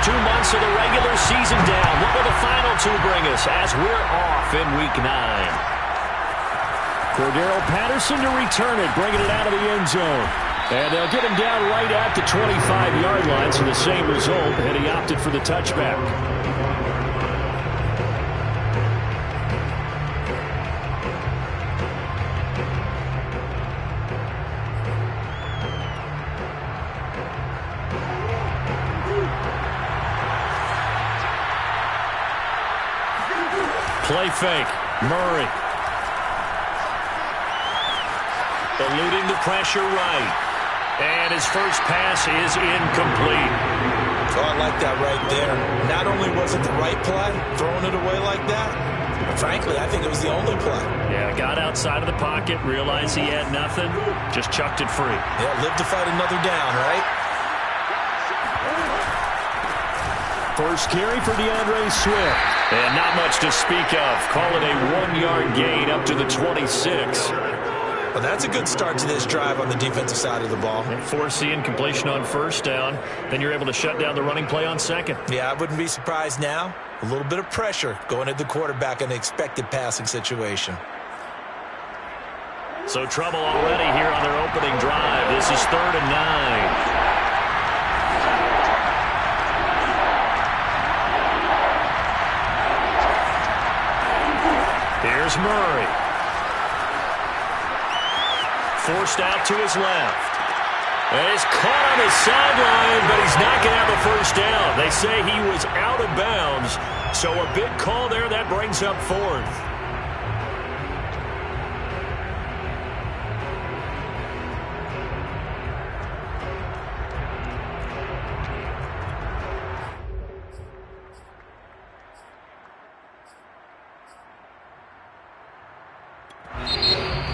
2 months of the regular season down. What will the final 2 bring us as we're off in Week 9? Cordero Patterson to return it, bringing it out of the end zone. And they'll get him down right at the 25-yard line, so the same result, and he opted for the touchback. Play fake. Murray. Eluding the pressure right. And his first pass is incomplete. Oh, I like that right there. Not only was it the right play, throwing it away like that, but frankly, I think it was the only play. Yeah, got outside of the pocket, realized he had nothing, just chucked it free. Yeah, live to fight another down, right? First carry for DeAndre Swift. And not much to speak of. Call it a 1-yard gain up to the 26. Well, that's a good start to this drive on the defensive side of the ball. And force the incompletion on first down. Then you're able to shut down the running play on second. Yeah, I wouldn't be surprised now. A little bit of pressure going at the quarterback in the expected passing situation. So trouble already here on their opening drive. This is 3rd and 9. Here's Murray. Forced out to his left. And he's caught on his sideline, but he's not going to have a first down. They say he was out of bounds. So a big call there that brings up 4th.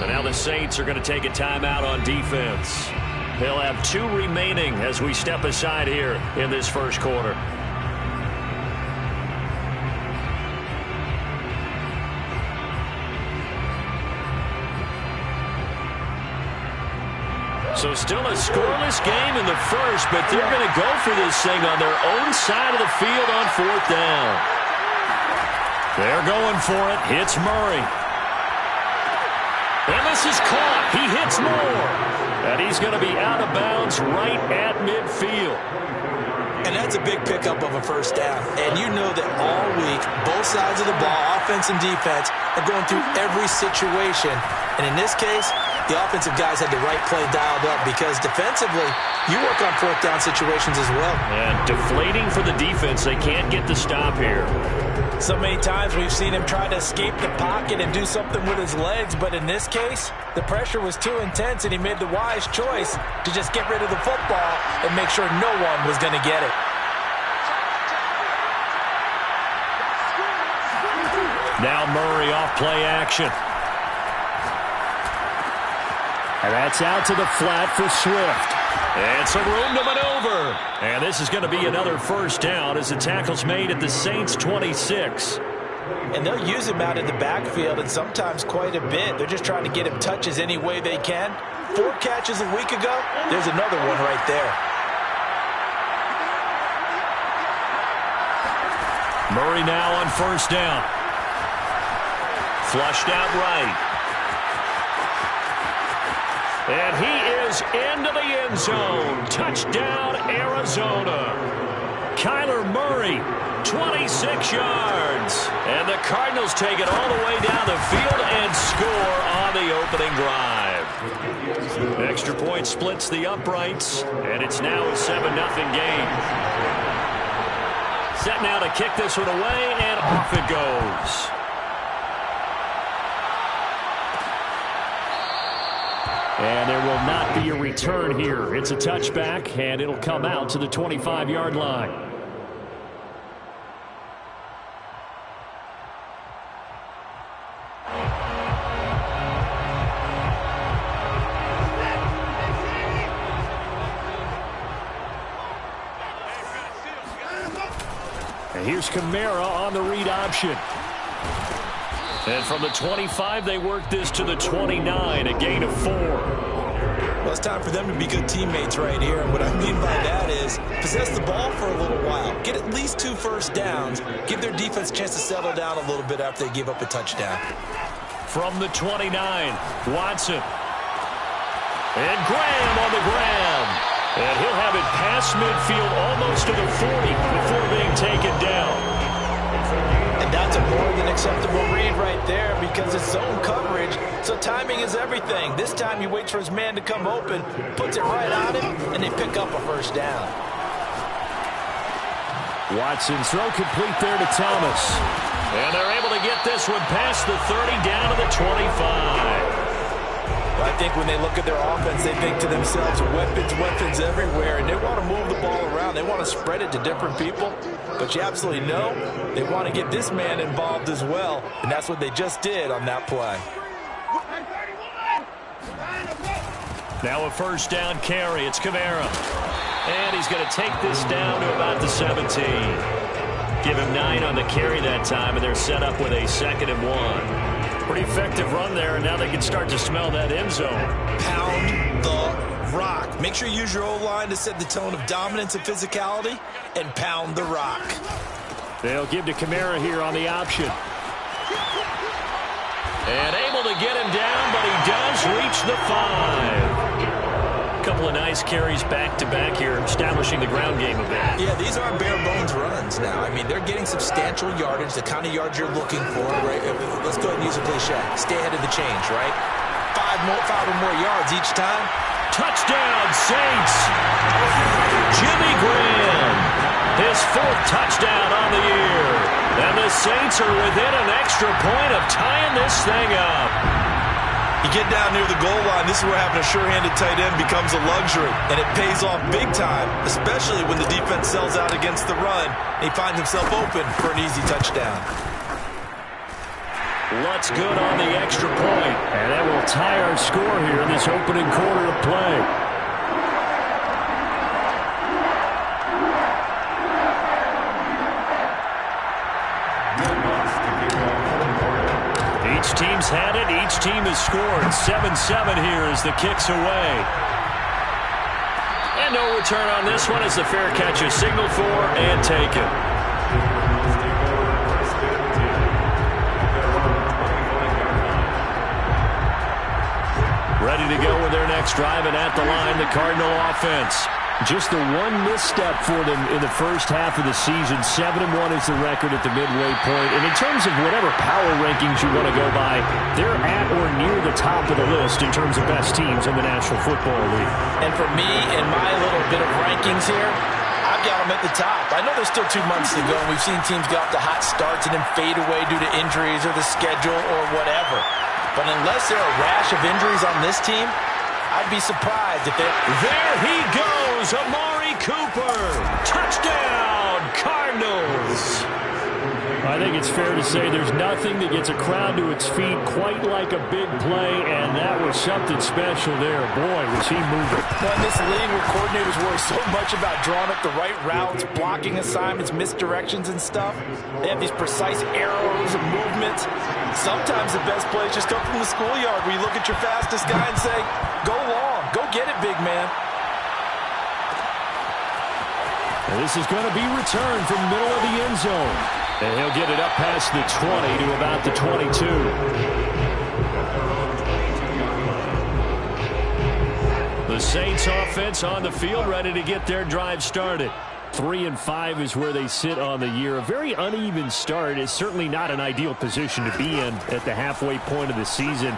But now the Saints are going to take a timeout on defense. They'll have 2 remaining as we step aside here in this first quarter. So still a scoreless game in the first, but they're going to go for this thing on their own side of the field on 4th down. They're going for it. Hits Murray. And this is caught. He hits more. And he's going to be out of bounds right at midfield. And that's a big pickup of a first down. And you know that all week, both sides of the ball, offense and defense, are going through every situation. And in this case, the offensive guys had the right play dialed up because defensively, you work on 4th down situations as well. And deflating for the defense. They can't get the stop here. So many times we've seen him try to escape the pocket and do something with his legs, but in this case, the pressure was too intense and he made the wise choice to just get rid of the football and make sure no one was going to get it. Now Murray off play action. And that's out to the flat for Swift. And some room to maneuver. And this is going to be another first down as the tackle's made at the Saints' 26. And they'll use him out in the backfield and sometimes quite a bit. They're just trying to get him touches any way they can. 4 catches a week ago. There's another one right there. Murray now on first down. Flushed out right. And he is into the end zone. Touchdown, Arizona. Kyler Murray, 26 yards. And the Cardinals take it all the way down the field and score on the opening drive. Extra point splits the uprights, and it's now a 7-0 game. Set now to kick this one away, and off it goes. And there will not be a return here. It's a touchback, and it'll come out to the 25-yard line. And here's Kamara on the read option. And from the 25, they work this to the 29, a gain of 4. Well, it's time for them to be good teammates right here. And what I mean by that is possess the ball for a little while. Get at least 2 first downs. Give their defense a chance to settle down a little bit after they give up a touchdown. From the 29, Watson. And Graham on the ground. And he'll have it past midfield almost to the 40 before being taken down. And that's a more than acceptable read right there because it's zone coverage, so timing is everything. This time he waits for his man to come open, puts it right on him, and they pick up a first down. Watson's throw complete there to Thomas. And they're able to get this one past the 30 down to the 25. I think when they look at their offense, they think to themselves, weapons everywhere, and they want to move the ball around. They want to spread it to different people, but you absolutely know they want to get this man involved as well, and that's what they just did on that play. Now a first down carry. It's Kamara. And he's going to take this down to about the 17. Give him 9 on the carry that time, and they're set up with a 2nd and 1. Pretty effective run there, and now they can start to smell that end zone. Pound the rock. Make sure you use your O-line to set the tone of dominance and physicality, and pound the rock. They'll give to Kamara here on the option. And able to get him down, but he does reach the 5. Couple of nice carries back-to-back here, establishing the ground game a bit. Yeah, these aren't bare-bones runs now. I mean, they're getting substantial yardage, the kind of yards you're looking for, right? Let's go ahead and use a cliche. Stay ahead of the change, right? 5 or more yards each time. Touchdown, Saints! Jimmy Graham, his 4th touchdown on the year. And the Saints are within an extra point of tying this thing up. You get down near the goal line, this is where having a sure-handed tight end becomes a luxury, and it pays off big time, especially when the defense sells out against the run, and he finds himself open for an easy touchdown. Lutt's good on the extra point, and that will tie our score here in this opening quarter of play. Each team's had it. Each team has scored. 7-7 here as the kick's away. And no return on this one as the fair catch is signaled for and taken. Ready to go with their next drive, and at the line, the Cardinal offense. Just the one misstep for them in the first half of the season. 7-1 is the record at the midway point. And in terms of whatever power rankings you want to go by, they're at or near the top of the list in terms of best teams in the National Football League. And for me, in my little bit of rankings here, I've got them at the top. I know there's still 2 months to go, and we've seen teams get off to hot starts and then fade away due to injuries or the schedule or whatever. But unless there are a rash of injuries on this team, I'd be surprised if they... There he goes, Amari Cooper. Touchdown, Cardinals. I think it's fair to say there's nothing that gets a crowd to its feet quite like a big play, and that was something special there. Boy, was he moving. Well, in this league where coordinators worry so much about drawing up the right routes, blocking assignments, misdirections and stuff, they have these precise arrows and movements. Sometimes the best plays just come from the schoolyard where you look at your fastest guy and say, go long, go get it, big man. And this is going to be returned from the middle of the end zone. And he'll get it up past the 20 to about the 22. The Saints offense on the field, ready to get their drive started. 3-5 is where they sit on the year. A very uneven start. It's certainly not an ideal position to be in at the halfway point of the season.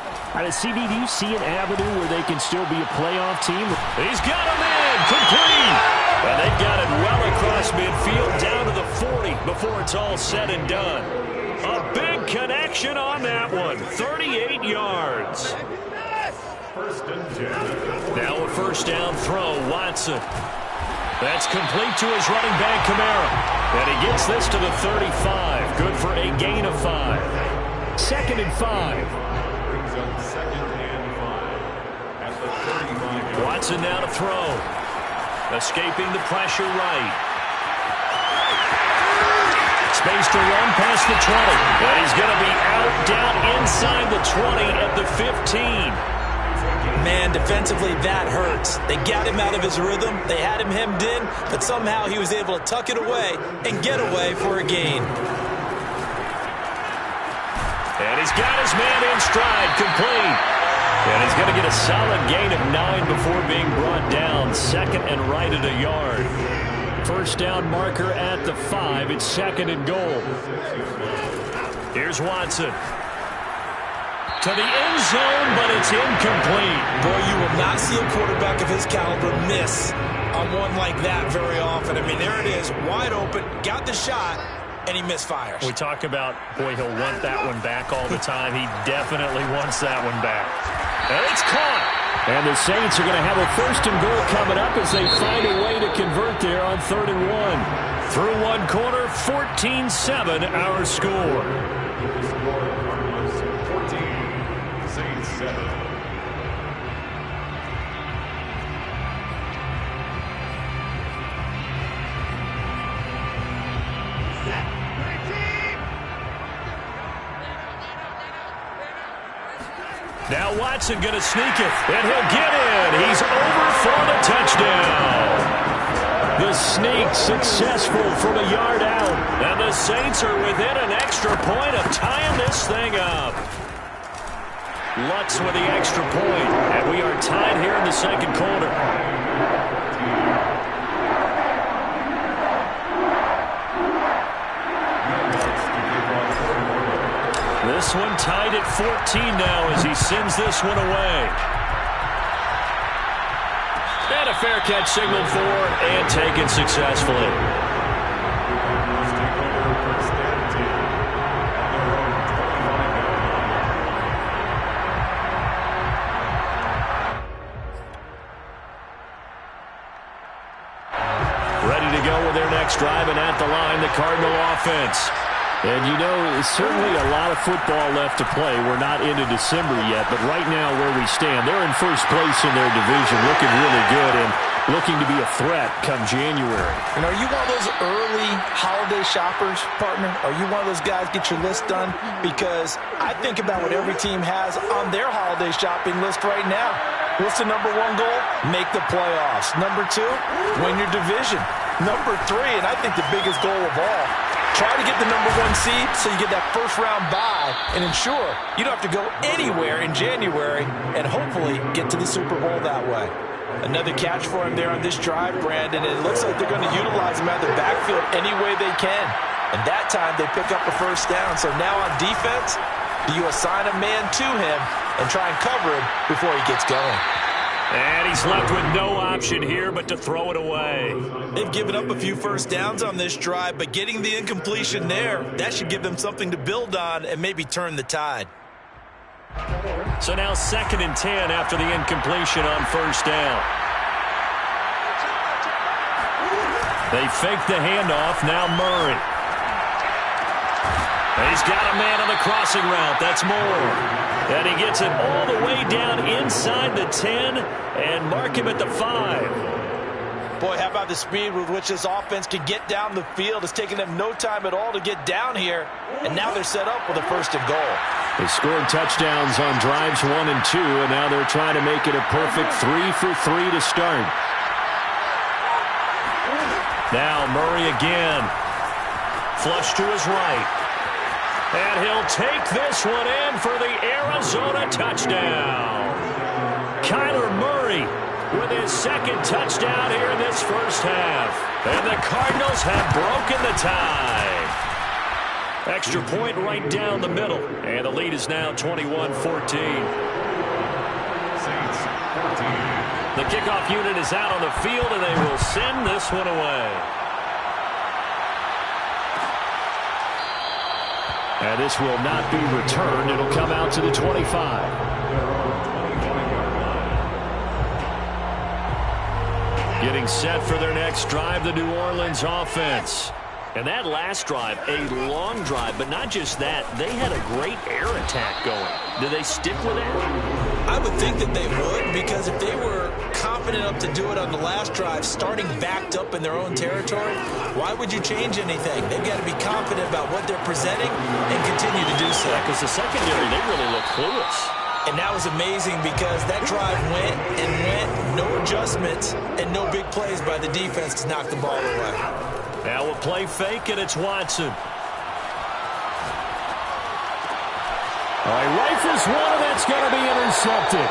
CD, do you see an avenue where they can still be a playoff team? He's got him in, complete. And they've got it well across midfield down to the 40 before it's all said and done. A big connection on that one. 38 yards. Now a first down throw, Watson. That's complete to his running back, Kamara. And he gets this to the 35. Good for a gain of 5. 2nd and 5. Watson now to throw. Escaping the pressure right. Space to run past the 20. And he's going to be out down inside the 20 at the 15. Man, defensively, that hurts. They got him out of his rhythm. They had him hemmed in, but somehow he was able to tuck it away and get away for a gain. And he's got his man in stride, complete. And he's going to get a solid gain of 9 before being brought down. Second and right at a yard. First down marker at the 5. It's second and goal. Here's Watson. To the end zone, but it's incomplete. Boy, you will not see a quarterback of his caliber miss on one like that very often. I mean, there it is, wide open, got the shot, and he misfires. We talk about, boy, he'll want that one back all the time. He definitely wants that one back. And it's caught. And the Saints are going to have a first and goal coming up as they find a way to convert there on 3rd and 1. Through one quarter, 14-7 our score. Now Watson going to sneak it, and he'll get in. He's over for the touchdown. The sneak successful from a yard out. And the Saints are within an extra point of tying this thing up. Lutz with the extra point, and we are tied here in the second quarter. This one tied at 14 now as he sends this one away. And a fair catch signaled for and taken successfully. Ready to go with their next drive, and at the line, the Cardinal offense. And, you know, certainly a lot of football left to play. We're not into December yet, but right now where we stand, they're in first place in their division, looking really good and looking to be a threat come January. And are you one of those early holiday shoppers, partner? Are you one of those guys get your list done? Because I think about what every team has on their holiday shopping list right now. What's the number 1 goal? Make the playoffs. Number 2, win your division. Number 3, and I think the biggest goal of all, try to get the number 1 seed so you get that first-round bye and ensure you don't have to go anywhere in January and hopefully get to the Super Bowl that way. Another catch for him there on this drive, Brandon, and it looks like they're going to utilize him out of the backfield any way they can. And that time they pick up a first down. So now on defense, do you assign a man to him and try and cover him before he gets going? And he's left with no option here but to throw it away. They've given up a few first downs on this drive, but getting the incompletion there, that should give them something to build on and maybe turn the tide. So now 2nd and 10 after the incompletion on first down. They fake the handoff. Now Murray. And he's got a man on the crossing route. That's Moore. And he gets it all the way down inside the 10 and mark him at the 5. Boy, how about the speed with which this offense can get down the field? It's taken them no time at all to get down here. And now they're set up with a first and goal. They scored touchdowns on drives 1 and 2, and now they're trying to make it a perfect 3 for 3 to start. Now Murray again. Flush to his right. And he'll take this one in for the Arizona touchdown. Kyler Murray with his 2nd touchdown here in this first half. And the Cardinals have broken the tie. Extra point right down the middle. And the lead is now 21-14. The kickoff unit is out on the field, and they will send this one away. And this will not be returned. It'll come out to the 25. Getting set for their next drive, the New Orleans offense. And that last drive, a long drive, but not just that. They had a great air attack going. Do they stick with that? I would think that they would, because if they were confident enough to do it on the last drive, starting backed up in their own territory, why would you change anything? They've got to be confident about what they're presenting and continue to do so. Because the secondary, they really look clueless. And that was amazing because that drive went and went, no adjustments, and no big plays by the defense to knock the ball away. Now we'll play fake, and it's Watson. All right, rifles one, and that's going to be intercepted.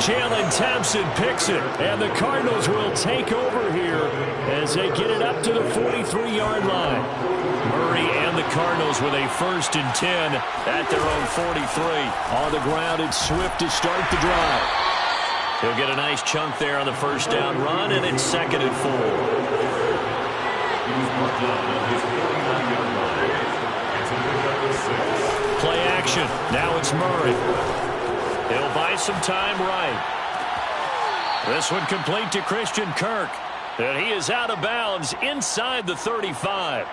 Jalen Thompson picks it, and the Cardinals will take over here as they get it up to the 43-yard line. Murray and the Cardinals with a 1st and 10 at their own 43. On the ground, it's Swift to start the drive. He'll get a nice chunk there on the 1st down run, and it's 2nd and 4. Play action. Now it's Murray. He'll buy some time right. This one complete to Christian Kirk. And he is out of bounds inside the 35.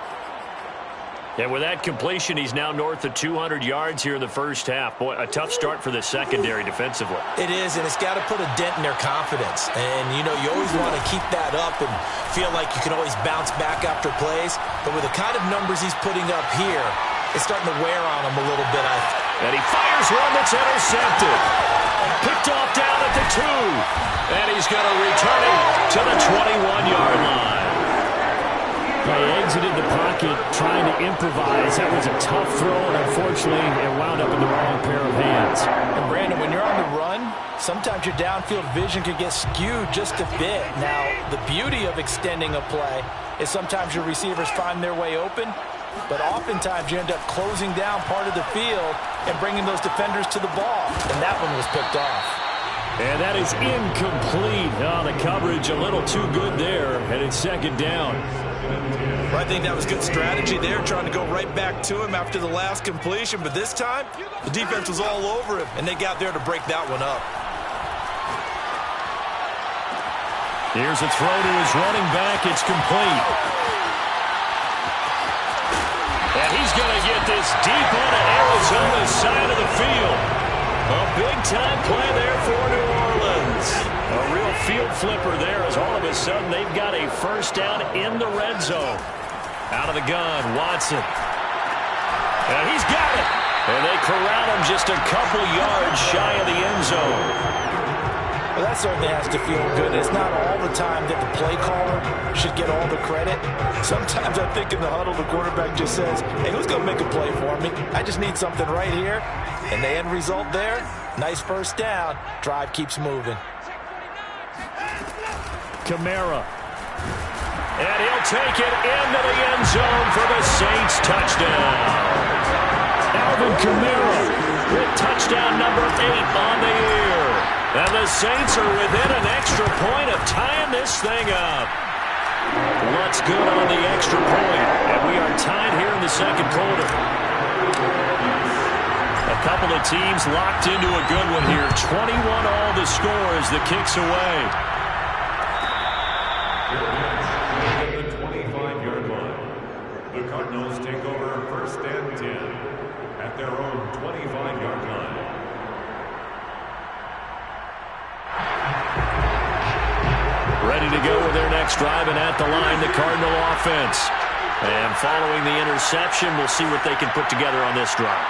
And with that completion, he's now north of 200 yards here in the first half. Boy, a tough start for the secondary defensively. It is, and it's got to put a dent in their confidence. And, you know, you always want to keep that up and feel like you can always bounce back after plays. But with the kind of numbers he's putting up here, it's starting to wear on him a little bit. And he fires one that's intercepted. Picked off down at the 2. And he's going to return it to the 21-yard line. They exited the pocket trying to improvise. That was a tough throw, and unfortunately, it wound up in the wrong pair of hands. And, Brandon, when you're on the run, sometimes your downfield vision can get skewed just a bit. Now, the beauty of extending a play is sometimes your receivers find their way open, but oftentimes you end up closing down part of the field and bringing those defenders to the ball. And that one was picked off. And that is incomplete. Oh, the coverage a little too good there, and it's 2nd down. Well, I think that was good strategy there, trying to go right back to him after the last completion. But this time, the defense was all over him, and they got there to break that one up. Here's a throw to his running back. It's complete. And he's going to get this deep onto Arizona's side of the field. A big-time play there for New Orleans. A real field flipper there as all of a sudden they've got a 1st down in the red zone. Out of the gun, Watson. And he's got it. And they corral him just a couple yards shy of the end zone. Well, that certainly has to feel good. It's not all the time that the play caller should get all the credit. Sometimes I think in the huddle, the quarterback just says, hey, who's going to make a play for me? I just need something right here. And the end result there, nice 1st down. Drive keeps moving. Kamara. And he'll take it into the end zone for the Saints touchdown. Alvin Kamara with touchdown number 8 on the year. And the Saints are within an extra point of tying this thing up. What's good on the extra point? And we are tied here in the 2nd quarter. A couple of teams locked into a good one here. 21 all the score as the kick's away. At the 25-yard line, the Cardinals take over 1st and 10 at their own 25-yard line. Ready to go with their next drive, and at the line, the Cardinal offense. And following the interception, we'll see what they can put together on this drive.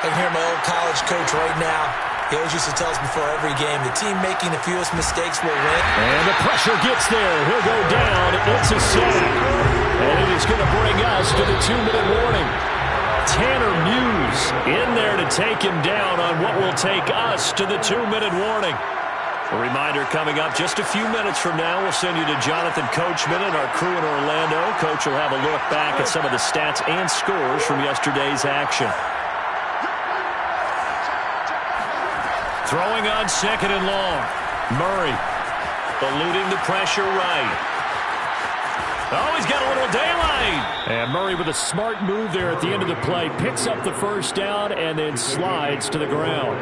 I can hear my old college coach right now. He always used to tell us before every game, the team making the fewest mistakes will win. And the pressure gets there. He'll go down. It's a sack. And it is going to bring us to the 2-minute warning. Tanner Muse in there to take him down on what will take us to the 2-minute warning. A reminder coming up just a few minutes from now. We'll send you to Jonathan Coachman and our crew in Orlando. Coach will have a look back at some of the stats and scores from yesterday's action. Throwing on 2nd and long. Murray eluding the pressure right. Oh, he's got a little daylight. And Murray with a smart move there at the end of the play. Picks up the 1st down and then slides to the ground.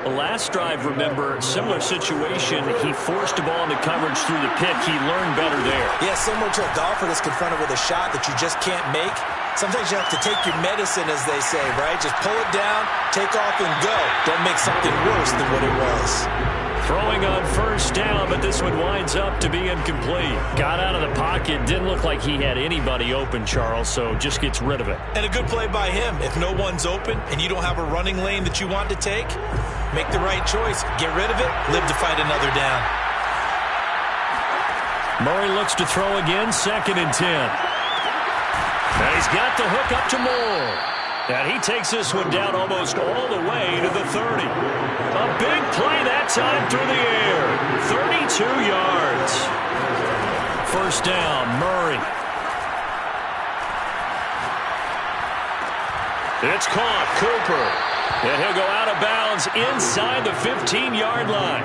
The last drive, remember, similar situation. He forced a ball into coverage through the pick. He learned better there. Yeah, similar to a golfer that's confronted with a shot that you just can't make. Sometimes you have to take your medicine, as they say, right? Just pull it down, take off, and go. Don't make something worse than what it was. Throwing on 1st down, but this one winds up to be incomplete. Got out of the pocket. Didn't look like he had anybody open, Charles, so just gets rid of it. And a good play by him. If no one's open and you don't have a running lane that you want to take, Make the right choice. Get rid of it. Live to fight another down. Murray looks to throw again, 2nd and 10. And he's got the hook up to Moore. And he takes this one down almost all the way to the 30. A big play that time through the air. 32 yards. 1st down, Murray. It's caught, Cooper. And he'll go out of bounds inside the 15-yard line.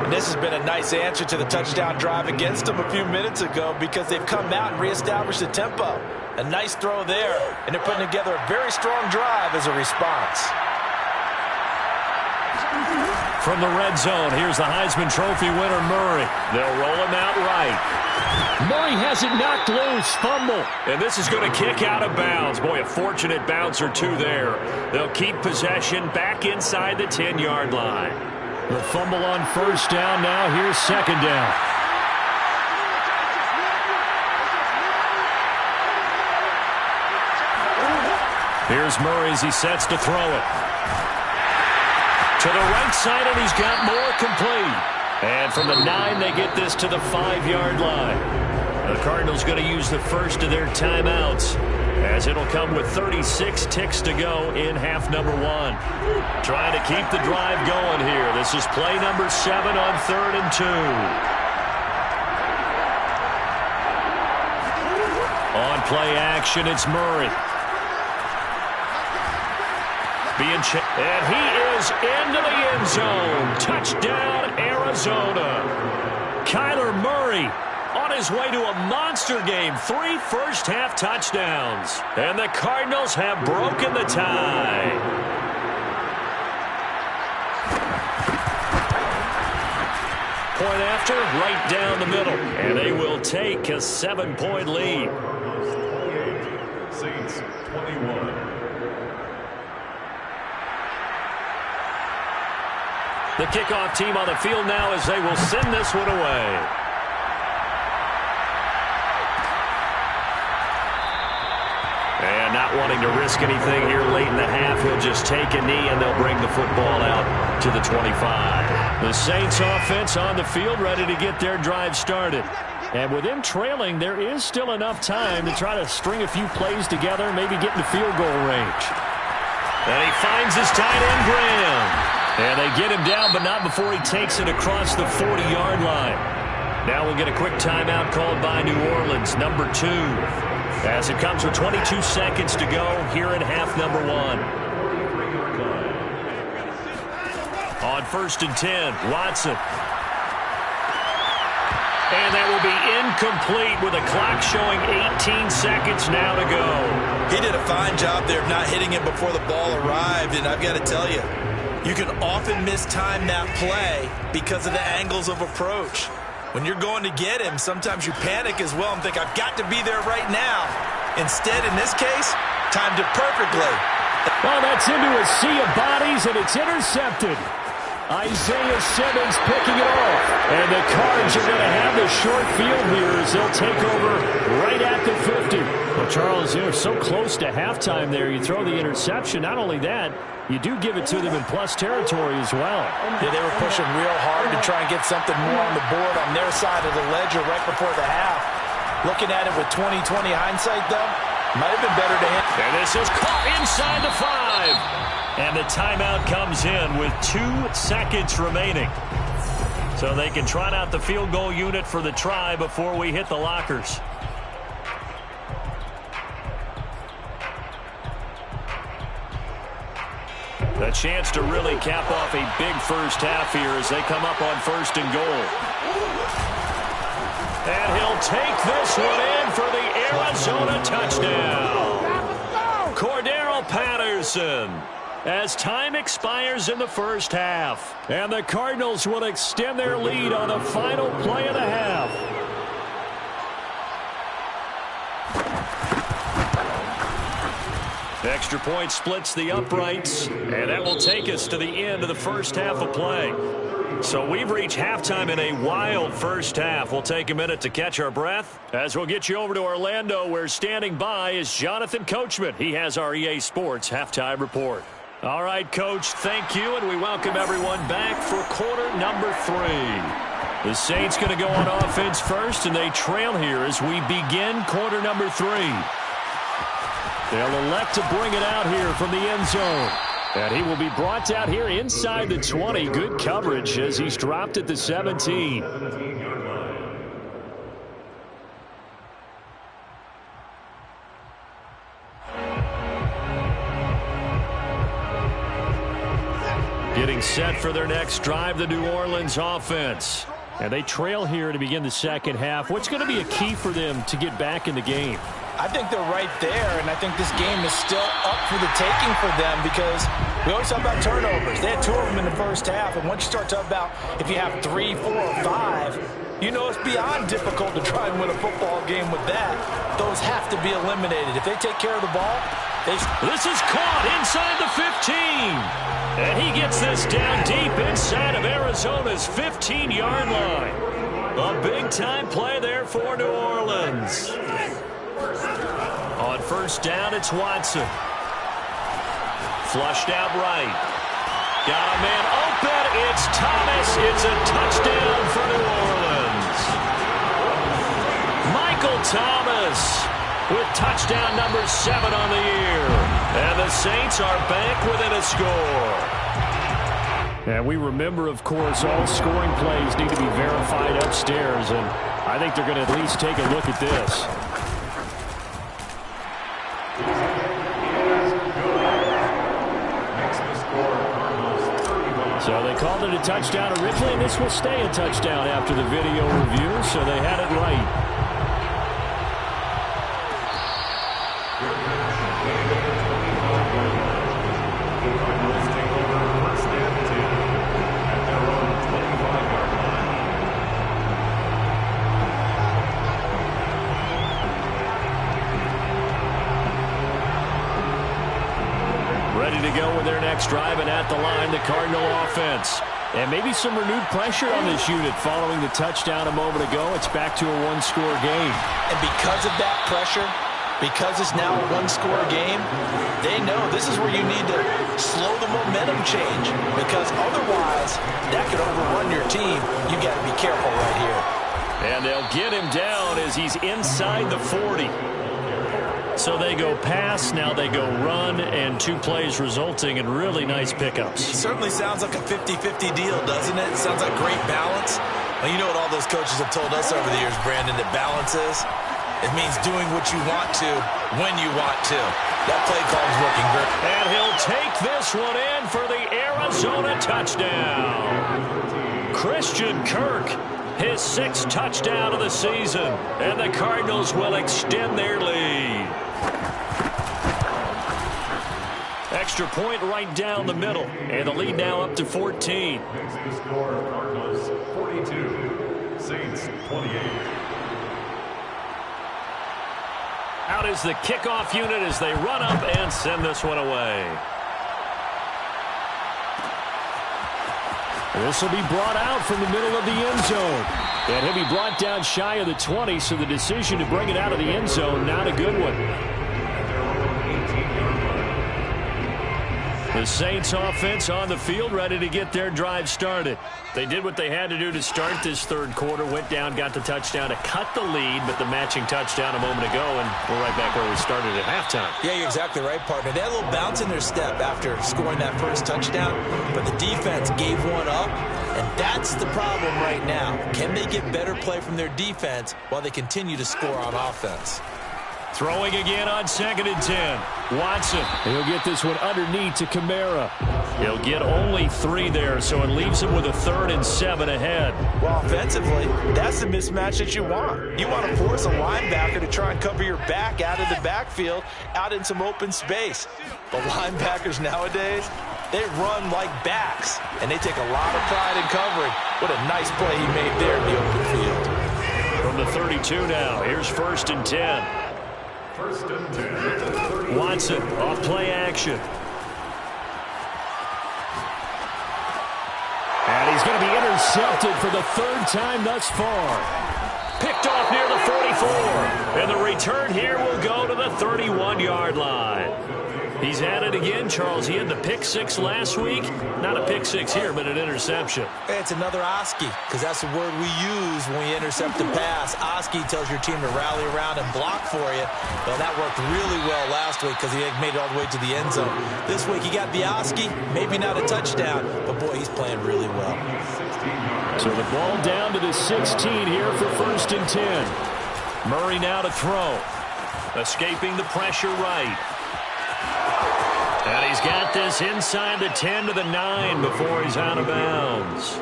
And this has been a nice answer to the touchdown drive against them a few minutes ago because they've come out and reestablished the tempo. A nice throw there, and they're putting together a very strong drive as a response. From the red zone, here's the Heisman Trophy winner, Murray. They'll roll him out right. Murray has it knocked loose, fumble. And this is going to kick out of bounds. Boy, a fortunate bounce or two there. They'll keep possession back inside the 10-yard line. The fumble on 1st down. Now here's 2nd down. Here's Murray as he sets to throw it. To the right side, and he's got more complete. And from the 9, they get this to the 5-yard line. The Cardinals going to use the first of their timeouts, as it'll come with 36 ticks to go in half number 1. Trying to keep the drive going here. This is play number 7 on 3rd and 2. On play action, it's Murray. And he is into the end zone. Touchdown, Arizona. Kyler Murray on his way to a monster game. 3 first-half touchdowns. And the Cardinals have broken the tie. Point after, right down the middle. And they will take a 7-point lead. 28, Saints 21. The kickoff team on the field now as they will send this one away. And not wanting to risk anything here late in the half, he'll just take a knee and they'll bring the football out to the 25. The Saints offense on the field ready to get their drive started. And with them trailing, there is still enough time to try to string a few plays together, maybe get into field goal range. And he finds his tight end, Graham. And they get him down, but not before he takes it across the 40-yard line. Now we'll get a quick timeout called by New Orleans, number 2. As it comes with 22 seconds to go here in half number 1. On 1st and 10, Watson. And that will be incomplete with the clock showing 18 seconds now to go. He did a fine job there of not hitting him before the ball arrived, and I've got to tell you, you can often mistime that play because of the angles of approach. When you're going to get him, sometimes you panic as well and think, I've got to be there right now. Instead, in this case, timed it perfectly. Well, that's into a sea of bodies, and it's intercepted. Isaiah Simmons picking it off. And the Cards are going to have the short field here as they'll take over right at the 50. Well, Charles, they're so close to halftime there. You throw the interception. Not only that, you do give it to them in plus territory as well. Yeah, they were pushing real hard to try and get something more on the board on their side of the ledger right before the half. Looking at it with 20/20 hindsight, though, might have been better to hit. And this is caught inside the 5. And the timeout comes in with 2 seconds remaining. So they can trot out the field goal unit for the try before we hit the lockers. A chance to really cap off a big first half here as they come up on 1st and goal. And he'll take this one in for the Arizona touchdown. Cordero Patterson. As time expires in the first half. And the Cardinals will extend their lead on the final play of the half. Extra point splits the uprights, and that will take us to the end of the first half of play. So we've reached halftime in a wild first half. We'll take a minute to catch our breath as we'll get you over to Orlando, where standing by is Jonathan Coachman. He has our EA Sports halftime report. All right, Coach, thank you, and we welcome everyone back for quarter number 3. The Saints going to go on offense first, and they trail here as we begin quarter number 3. They'll elect to bring it out here from the end zone. And he will be brought out here inside the 20. Good coverage as he's dropped at the 17. Getting set for their next drive, the New Orleans offense. And they trail here to begin the second half. What's going to be a key for them to get back in the game? I think they're right there, and I think this game is still up for the taking for them because we always talk about turnovers. They had 2 of them in the first half, and once you start talking about if you have 3, 4, or 5, you know it's beyond difficult to try and win a football game with that. Those have to be eliminated. If they take care of the ball, this is caught inside the 15. And he gets this down deep inside of Arizona's 15-yard line. A big-time play there for New Orleans. On first down, it's Watson. Flushed out right. Got a man open. It's Thomas. It's a touchdown for New Orleans. Michael Thomas with touchdown number 7 on the year. And the Saints are back within a score. And we remember, of course, all scoring plays need to be verified upstairs, and I think they're going to at least take a look at this. So they called it a touchdown originally, and this will stay a touchdown after the video review, so they had it right. Ready to go with their next drive, and at the line, the Cardinal offense. And maybe some renewed pressure on this unit following the touchdown a moment ago. It's back to a one-score game. And because of that pressure, because it's now a one-score game, they know this is where you need to slow the momentum change, because otherwise that could overrun your team. You got to be careful right here. And they'll get him down as he's inside the 40. So they go pass, now they go run, and 2 plays resulting in really nice pickups. Certainly sounds like a 50-50 deal, doesn't it? Sounds like great balance. Well, you know what all those coaches have told us over the years, Brandon, that balance is? It means doing what you want to when you want to. That play call is working great. And he'll take this one in for the Arizona touchdown. Christian Kirk, his 6th touchdown of the season. And the Cardinals will extend their lead. Extra point right down the middle. And the lead now up to 14. Makes the score Cardinals 42, Saints 28. Out is the kickoff unit as they run up and send this one away. This will be brought out from the middle of the end zone. And he'll be brought down shy of the 20, so the decision to bring it out of the end zone, not a good one. The Saints offense on the field, ready to get their drive started. They did what they had to do to start this third quarter, went down, got the touchdown to cut the lead, but the matching touchdown a moment ago, and we're right back where we started at halftime. Yeah, you're exactly right, partner. They had a little bounce in their step after scoring that first touchdown, but the defense gave one up, and that's the problem right now. Can they get better play from their defense while they continue to score on offense? Throwing again on 2nd and 10. Watson. He'll get this one underneath to Kamara. He'll get only 3 there, so it leaves him with a 3rd and 7 ahead. Well, offensively, that's the mismatch that you want. You want to force a linebacker to try and cover your back out of the backfield, out in some open space. The linebackers nowadays, they run like backs, and they take a lot of pride in covering. What a nice play he made there in the open field. From the 32 now, here's 1st and 10. 1st and 10. Watson off play action. And he's going to be intercepted for the 3rd time thus far. Picked off near the 44. And the return here will go to the 31-yard line. He's at it again, Charles. He had the pick six last week. Not a pick six here, but an interception. It's another Oski, because that's the word we use when we intercept a pass. Oski tells your team to rally around and block for you. Well, that worked really well last week because he made it all the way to the end zone. This week he got the Oski, maybe not a touchdown, but boy, he's playing really well. So the ball down to the 16 here for 1st and 10. Murray now to throw. Escaping the pressure right. And he's got this inside the 10 to the 9 before he's out of bounds.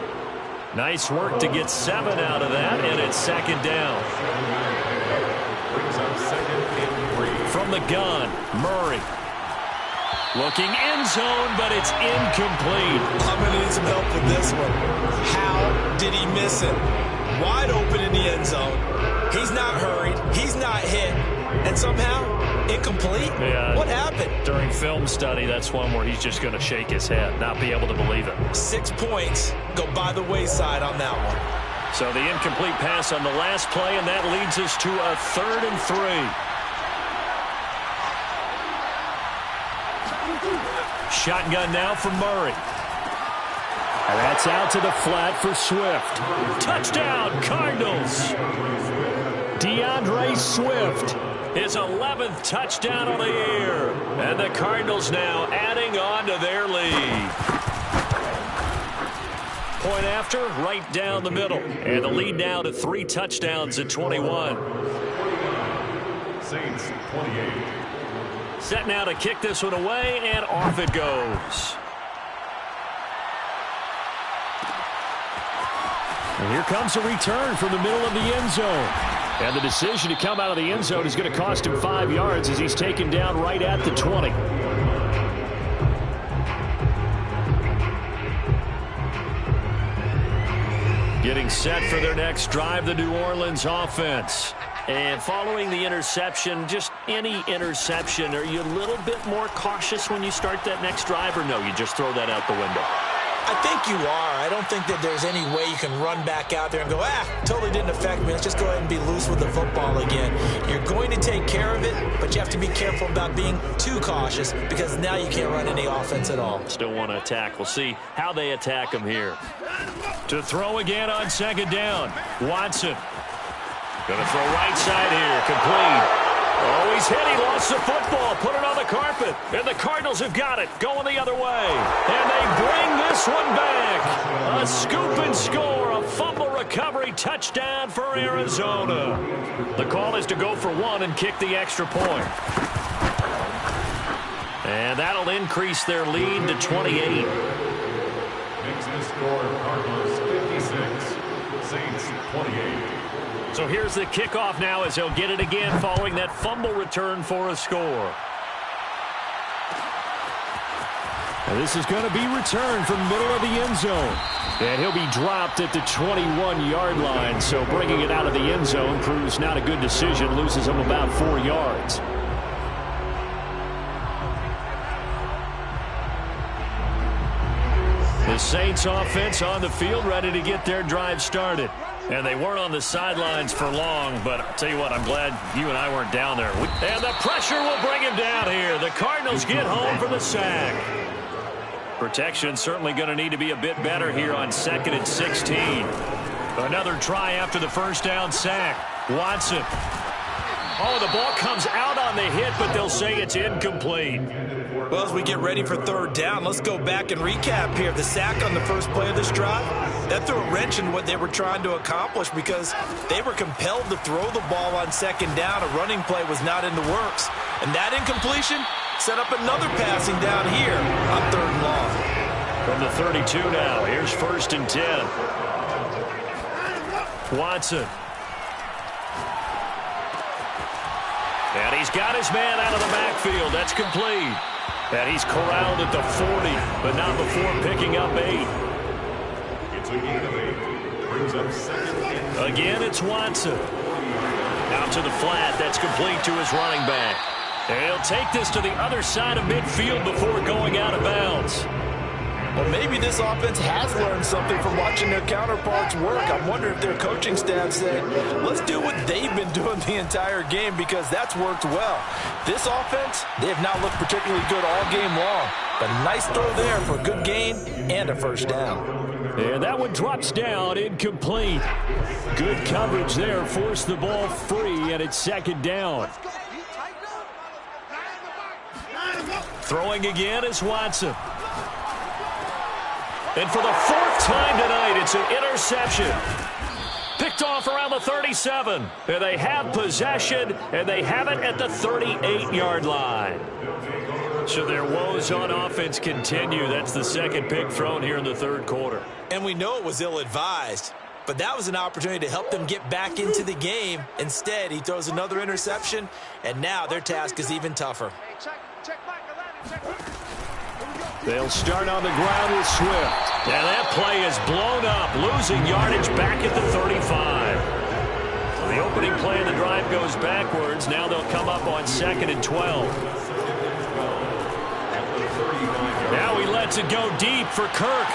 Nice work to get 7 out of that, and it's 2nd down. From the gun, Murray. Looking end zone, but it's incomplete. I'm going to need some help with this one. How did he miss it? Wide open in the end zone. He's not hurried. He's not hit. And somehow, incomplete? Yeah, what happened? During film study, that's one where he's just going to shake his head, not be able to believe it. 6 points go by the wayside on that one. So the incomplete pass on the last play, and that leads us to a 3rd and 3. Shotgun now for Murray. And that's out to the flat for Swift. Touchdown, Cardinals. DeAndre Swift. His 11th touchdown on the year. And the Cardinals now adding on to their lead. Point after, right down the middle. And the lead now to 3 touchdowns at 21. Saints 28. Set now to kick this one away, and off it goes. And here comes a return from the middle of the end zone. And the decision to come out of the end zone is going to cost him 5 yards as he's taken down right at the 20. Getting set for their next drive, the New Orleans offense. And following the interception, just any interception, are you a little bit more cautious when you start that next drive, or no, you just throw that out the window? I think you are. I don't think that there's any way you can run back out there and go, totally didn't affect me. Let's just go ahead and be loose with the football again. You're going to take care of it, but you have to be careful about being too cautious because now you can't run any offense at all. Still want to attack. We'll see how they attack him here. To throw again on 2nd down. Watson. Going to throw right side here. Complete. Oh, he's hit. He lost the football. Put it on the carpet. And the Cardinals have got it. Going the other way. And they bring this one back. A scoop and score. A fumble recovery touchdown for Arizona. The call is to go for 1 and kick the extra point. And that'll increase their lead to 28. Makes the score Cardinals 56. Saints 28. So here's the kickoff now as he'll get it again following that fumble return for a score. And this is going to be returned from middle of the end zone. And he'll be dropped at the 21-yard line. So bringing it out of the end zone proves not a good decision. Loses him about 4 yards. The Saints offense on the field ready to get their drive started. And they weren't on the sidelines for long, but I'll tell you what, I'm glad you and I weren't down there. And the pressure will bring him down here. The Cardinals get home for the sack. Protection certainly going to need to be a bit better here on 2nd and 16. Another try after the first down sack. Watson. Oh, the ball comes out on the hit, but they'll say it's incomplete. Well, as we get ready for 3rd down, let's go back and recap here. The sack on the first play of this drive, that threw a wrench in what they were trying to accomplish because they were compelled to throw the ball on 2nd down. A running play was not in the works. And that incompletion set up another passing down here on 3rd and long. From the 32 now, here's 1st and 10. Watson. And he's got his man out of the backfield. That's complete. And he's corralled at the 40, but not before picking up 8. It's a gain of 8. Brings up 2nd. Again, it's Watson. Out to the flat. That's complete to his running back. And he'll take this to the other side of midfield before going out of bounds. Well, maybe this offense has learned something from watching their counterparts work. I'm wondering if their coaching staff said, let's do what they've been doing the entire game, because that's worked well. This offense, they have not looked particularly good all game long. But nice throw there for a good gain and a first down. And that one drops down, incomplete. Good coverage there, forced the ball free, and it's second down. Throwing again is Watson. And for the fourth time tonight, it's an interception. Picked off around the 37. And they have possession, and they have it at the 38-yard line. So their woes on offense continue. That's the second pick thrown here in the third quarter. And we know it was ill-advised, but that was an opportunity to help them get back into the game. Instead, he throws another interception, and now their task is even tougher. They'll start on the ground with Swift. And that play is blown up, losing yardage back at the 35. So the opening play of the drive goes backwards. Now they'll come up on 2nd and 12. Now he lets it go deep for Kirk.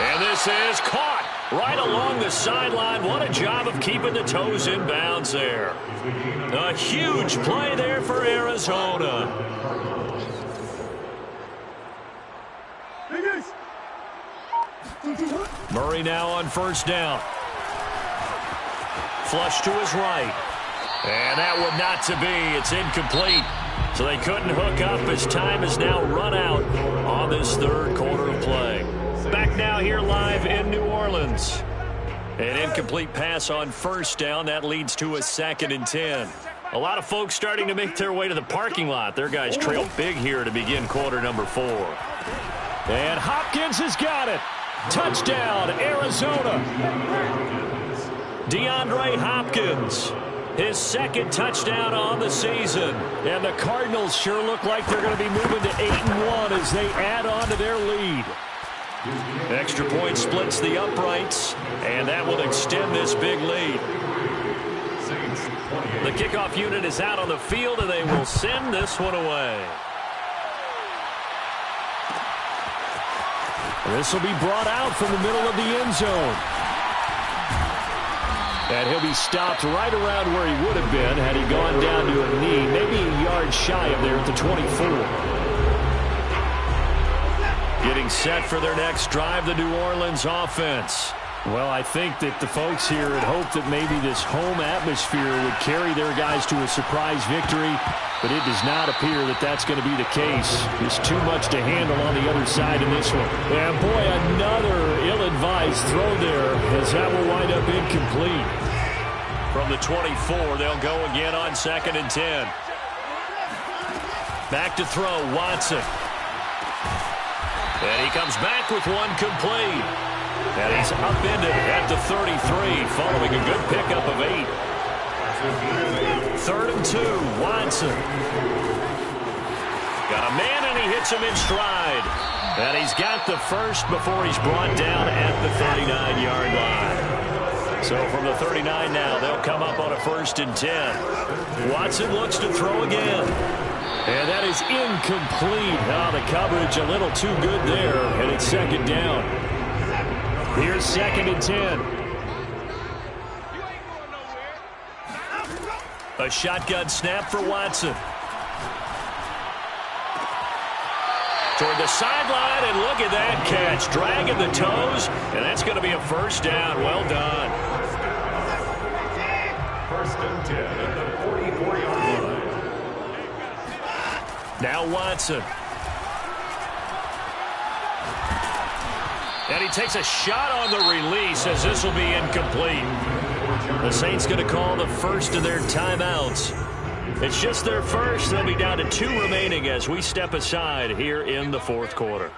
And this is caught right along the sideline. What a job of keeping the toes in bounds there. A huge play there for Arizona. Murray now on first down. Flush to his right. And that would not to be. It's incomplete. So they couldn't hook up as time has now run out on this third quarter of play. Back now here live in New Orleans. An incomplete pass on first down. That leads to a 2nd and 10. A lot of folks starting to make their way to the parking lot. Their guys trail big here to begin quarter number 4. And Hopkins has got it. Touchdown, Arizona. DeAndre Hopkins, his second touchdown on the season. And the Cardinals sure look like they're going to be moving to 8-1 as they add on to their lead. Extra point splits the uprights, and that will extend this big lead. The kickoff unit is out on the field, and they will send this one away. This will be brought out from the middle of the end zone. And he'll be stopped right around where he would have been had he gone down to a knee, maybe a yard shy of there at the 24. Getting set for their next drive, the New Orleans offense. Well, I think that the folks here had hoped that maybe this home atmosphere would carry their guys to a surprise victory, but it does not appear that that's going to be the case. There's too much to handle on the other side in this one. And boy, another ill-advised throw there, as that will wind up incomplete. From the 24, they'll go again on 2nd and 10. Back to throw, Watson. And he comes back with one complete. And he's upended at the 33, following a good pickup of 8. 3rd and 2, Watson. Got a man, and he hits him in stride. And he's got the first before he's brought down at the 39-yard line. So from the 39 now, they'll come up on a 1st and 10. Watson looks to throw again. And that is incomplete. Now the coverage a little too good there, and it's 2nd down. Here's 2nd and 10. A shotgun snap for Watson. Toward the sideline, and look at that catch. Dragging the toes, and that's going to be a 1st down. Well done. 1st and 10 at the 44-yard line. Now Watson. And he takes a shot on the release as this will be incomplete. The Saints going to call the first of their timeouts. It's just their first. They'll be down to 2 remaining as we step aside here in the 4th quarter.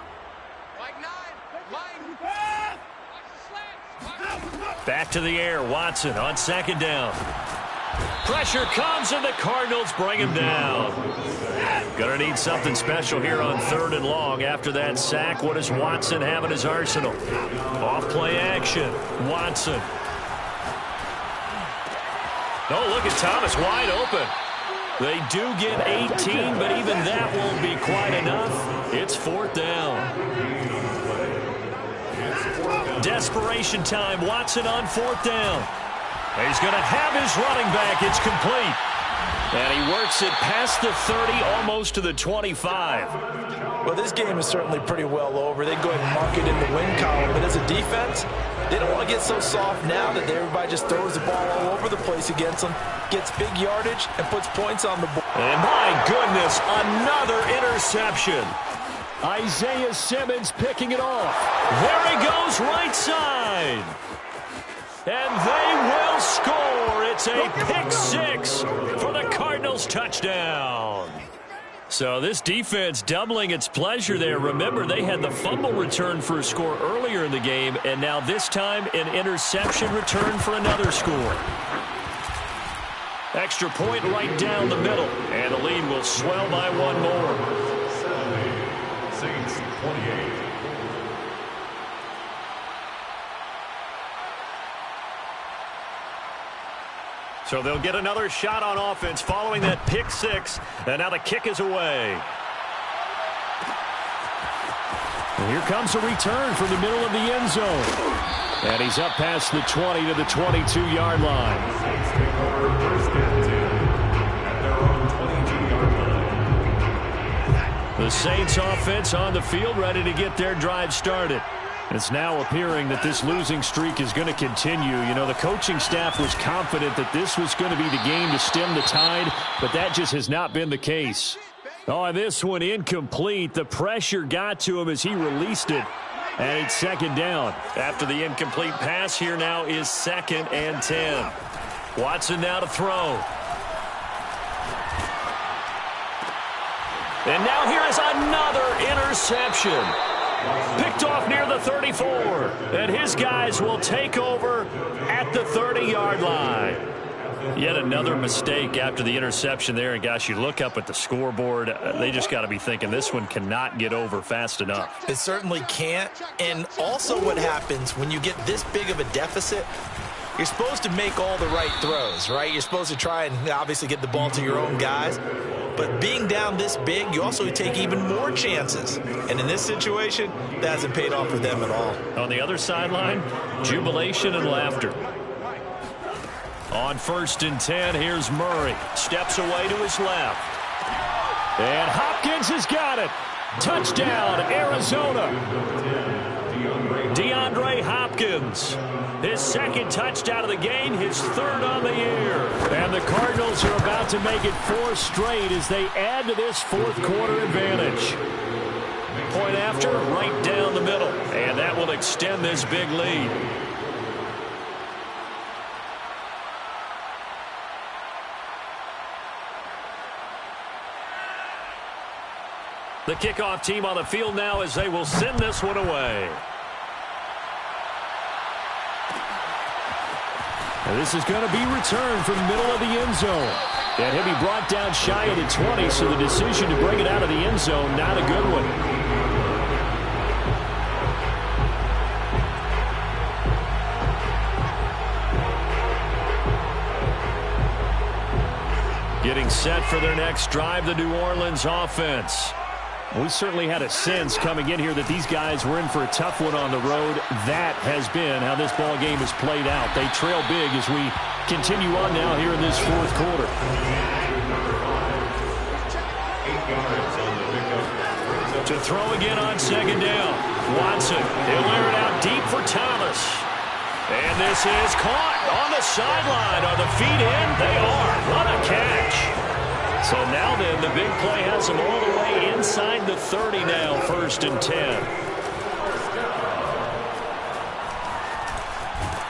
Back to the air, Watson on 2nd down. Pressure comes, and the Cardinals bring him down. Going to need something special here on 3rd and long. After that sack, what does Watson have in his arsenal? Off-play action. Watson. Oh, look at Thomas wide open. They do get 18, but even that won't be quite enough. It's 4th down. desperation time. Watson on 4th down. He's going to have his running back. It's complete. And he works it past the 30, almost to the 25. Well, this game is certainly pretty well over. They go ahead and mark it in the win column. But as a defense, they don't want to get so soft now that everybody just throws the ball all over the place against them, gets big yardage, and puts points on the board. And my goodness, another interception. Isaiah Simmons picking it off. There he goes, right side. And they will score. It's a pick 6 for the Cardinals touchdown. So this defense doubling its pleasure there. Remember, they had the fumble return for a score earlier in the game, and now this time an interception return for another score. Extra point right down the middle, and the lead will swell by one more. Saints 28. So they'll get another shot on offense following that pick 6, and now the kick is away. And here comes a return from the middle of the end zone. And he's up past the 20 to the 22-yard line. Saints take over 1st and 10 at their own 22-yard line. The Saints offense on the field, ready to get their drive started. It's now appearing that this losing streak is going to continue. You know, the coaching staff was confident that this was going to be the game to stem the tide, but that just has not been the case. Oh, and this one incomplete. The pressure got to him as he released it, and it's 2nd down. After the incomplete pass, here now is 2nd and 10. Watson now to throw. And now here is another interception. Picked off near the 34. And his guys will take over at the 30-yard line. Yet another mistake after the interception there. And, gosh, you look up at the scoreboard. They just got to be thinking this one cannot get over fast enough. It certainly can't. And also what happens when you get this big of a deficit, you're supposed to make all the right throws, right? You're supposed to try and obviously get the ball to your own guys. But being down this big, you also take even more chances. And in this situation, that hasn't paid off for them at all. On the other sideline, jubilation and laughter. On 1st and 10, here's Murray. Steps away to his left. And Hopkins has got it. Touchdown, Arizona. DeAndre Hopkins. His 2nd touchdown of the game, his 3rd on the year. And the Cardinals are about to make it 4 straight as they add to this 4th quarter advantage. Point after, right down the middle. And that will extend this big lead. The kickoff team on the field now as they will send this one away. And this is going to be returned from the middle of the end zone. And he'll be brought down shy of the 20, so the decision to bring it out of the end zone, not a good one. Getting set for their next drive, the New Orleans offense. We certainly had a sense coming in here that these guys were in for a tough one on the road. That has been how this ball game has played out. They trail big as we continue on now here in this 4th quarter. To throw again on 2nd down. Watson, he'll air it out deep for Thomas. And this is caught on the sideline. Are the feet in? They are. What a catch. So now then, the big play has him all the way inside the 30 now, 1st and 10.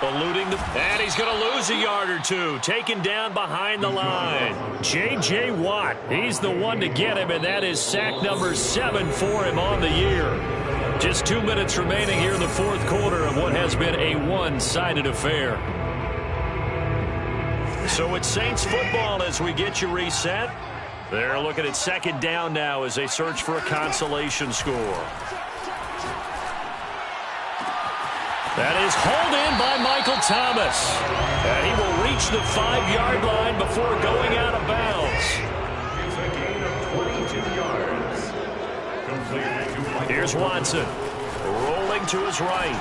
Eluding and he's going to lose a yard or two. Taken down behind the line. J.J. Watt, he's the one to get him, and that is sack number 7 for him on the year. Just 2 minutes remaining here in the 4th quarter of what has been a one-sided affair. So it's Saints football as we get you reset. They're looking at 2nd down now as they search for a consolation score. That is hauled in by Michael Thomas. And he will reach the 5-yard line before going out of bounds. It's a gain of 22 yards. Complete to Michael. Here's Watson. Rolling to his right.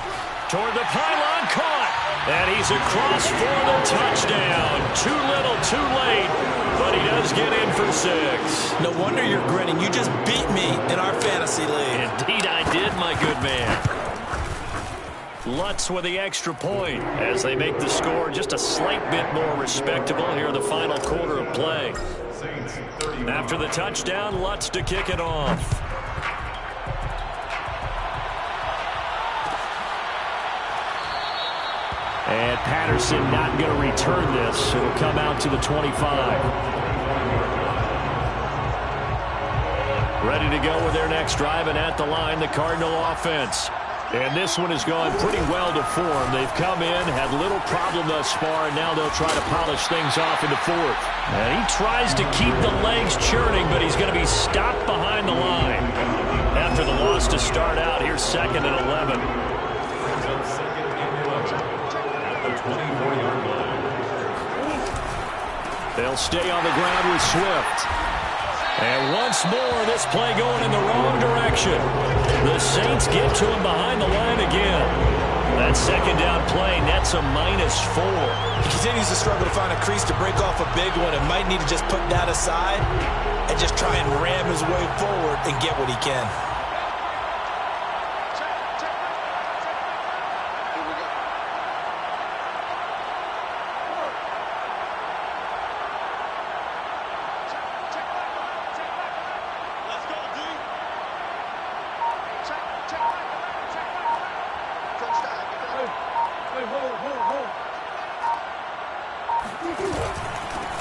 Toward the pylon, caught. And he's across for the touchdown. Too little, too late. But he does get in for 6. No wonder you're grinning. You just beat me in our fantasy league. Indeed I did, my good man. Lutz with the extra point as they make the score just a slight bit more respectable here in the final quarter of play. After the touchdown, Lutz to kick it off. And Patterson not going to return this. It'll come out to the 25. Ready to go with their next drive, and at the line, the Cardinal offense. And this one has gone pretty well to form. They've come in, had little problem thus far, and now they'll try to polish things off in the 4th. And he tries to keep the legs churning, but he's going to be stopped behind the line. After the loss to start out, here's 2nd and 11. They'll stay on the ground with Swift. And once more, this play going in the wrong direction. The Saints get to him behind the line again. That second down play nets a -4. He continues to struggle to find a crease to break off a big one and might need to just put that aside and just try and ram his way forward and get what he can.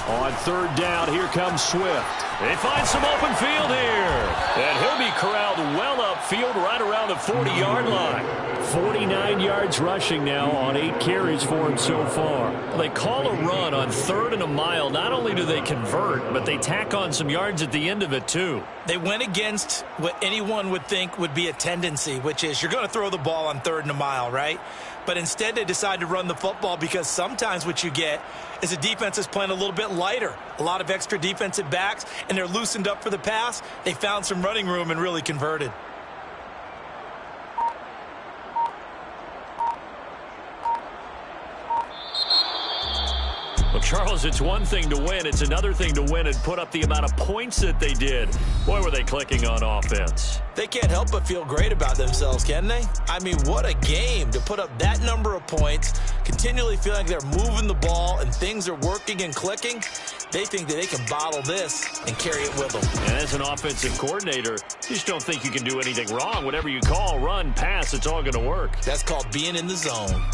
On 3rd down, here comes Swift. They find some open field here. And he'll be corralled well upfield right around the 40-yard line. 49 yards rushing now on 8 carries for him so far. Well, they call a run on 3rd and a mile. Not only do they convert, but they tack on some yards at the end of it, too. They went against what anyone would think would be a tendency, which is you're going to throw the ball on 3rd and a mile, right? But instead they decide to run the football because sometimes what you get is a defense is playing a little bit lighter. A lot of extra defensive backs, and they're loosened up for the pass. They found some running room and really converted. Well, Charles, it's one thing to win. It's another thing to win and put up the amount of points that they did. Boy, were they clicking on offense. They can't help but feel great about themselves, can they? I mean, what a game to put up that number of points, continually feeling like they're moving the ball and things are working and clicking. They think that they can bottle this and carry it with them. And as an offensive coordinator, you just don't think you can do anything wrong. Whatever you call, run, pass, it's all going to work. That's called being in the zone.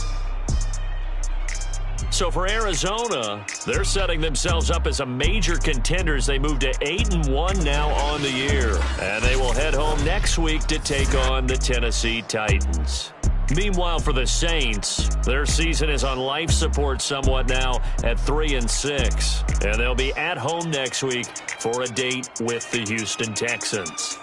So for Arizona, they're setting themselves up as a major contender as they move to 8-1 now on the year. And they will head home next week to take on the Tennessee Titans. Meanwhile, for the Saints, their season is on life support somewhat now at 3-6. And they'll be at home next week for a date with the Houston Texans.